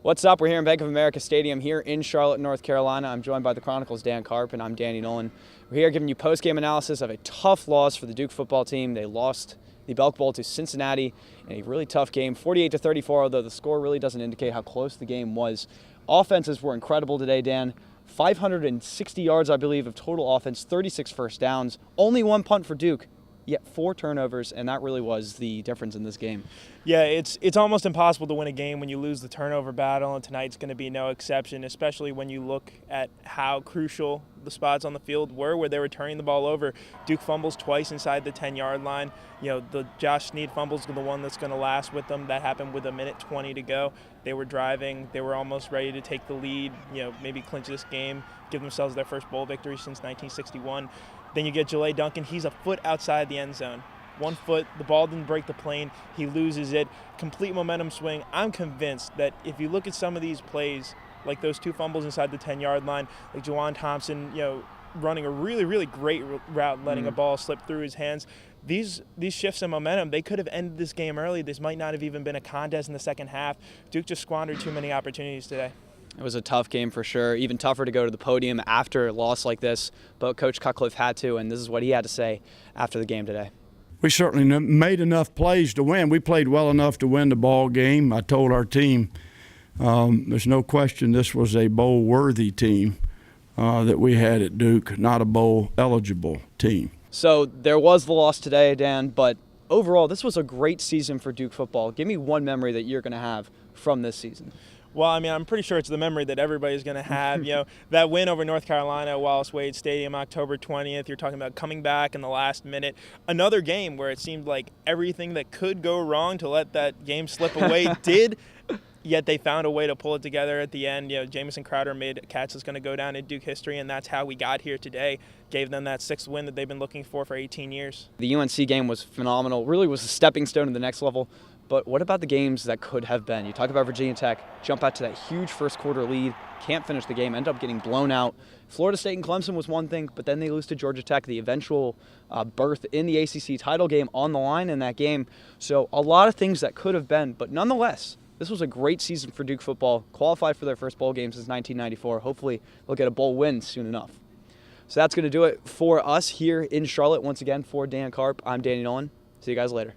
What's up? We're here in Bank of America Stadium here in Charlotte, North Carolina. I'm joined by the Chronicle's Dan Carp, and I'm Danny Nolan. We're here giving you post-game analysis of a tough loss for the Duke football team. They lost the Belk Bowl to Cincinnati in a really tough game, 48-34, although the score really doesn't indicate how close the game was. Offenses were incredible today, Dan. 560 yards, I believe, of total offense, 36 first downs, only one punt for Duke, yet 4 turnovers, and that really was the difference in this game. Yeah, it's almost impossible to win a game when you lose the turnover battle, and tonight's going to be no exception, especially when you look at how crucial the spots on the field were where they were turning the ball over. Duke fumbles twice inside the 10-yard line. You know, the Josh Snead fumbles are the one that's going to last with them. That happened with 1:20 to go. They were driving. They were almost ready to take the lead, maybe clinch this game, give themselves their first bowl victory since 1961. Then you get Jaleh Duncan. He's a foot outside the end zone. 1 foot, the ball didn't break the plane, he loses it, complete momentum swing. I'm convinced that if you look at some of these plays, like those 2 fumbles inside the 10-yard line, like Juwan Thompson, running a really, really great route, letting a ball slip through his hands. These shifts in momentum, they could have ended this game early. This might not have even been a contest in the second half. Duke just squandered too many opportunities today. It was a tough game for sure, even tougher to go to the podium after a loss like this, but Coach Cutcliffe had to, and this is what he had to say after the game today. We certainly made enough plays to win. We played well enough to win the ball game. I told our team there's no question this was a bowl-worthy team that we had at Duke, not a bowl-eligible team. So there was the loss today, Dan, but overall this was a great season for Duke football. Give me one memory that you're going to have from this season. Well, I mean, I'm pretty sure it's the memory that everybody's going to have. That win over North Carolina at Wallace-Wade Stadium, October 20th. You're talking about coming back in the last minute. Another game where it seemed like everything that could go wrong to let that game slip away did, yet they found a way to pull it together at the end. Jamison Crowder made a catch that's going to go down in Duke history, and that's how we got here today. Gave them that 6th win that they've been looking for 18 years. The UNC game was phenomenal. Really was a stepping stone to the next level. But what about the games that could have been? You talk about Virginia Tech, jump out to that huge first quarter lead, can't finish the game, end up getting blown out. Florida State and Clemson was one thing, but then they lose to Georgia Tech, the eventual berth in the ACC title game on the line in that game. So a lot of things that could have been, but nonetheless, this was a great season for Duke football, qualified for their first bowl game since 1994. Hopefully they'll get a bowl win soon enough. So that's going to do it for us here in Charlotte. Once again, for Dan Carp, I'm Danny Nolan. See you guys later.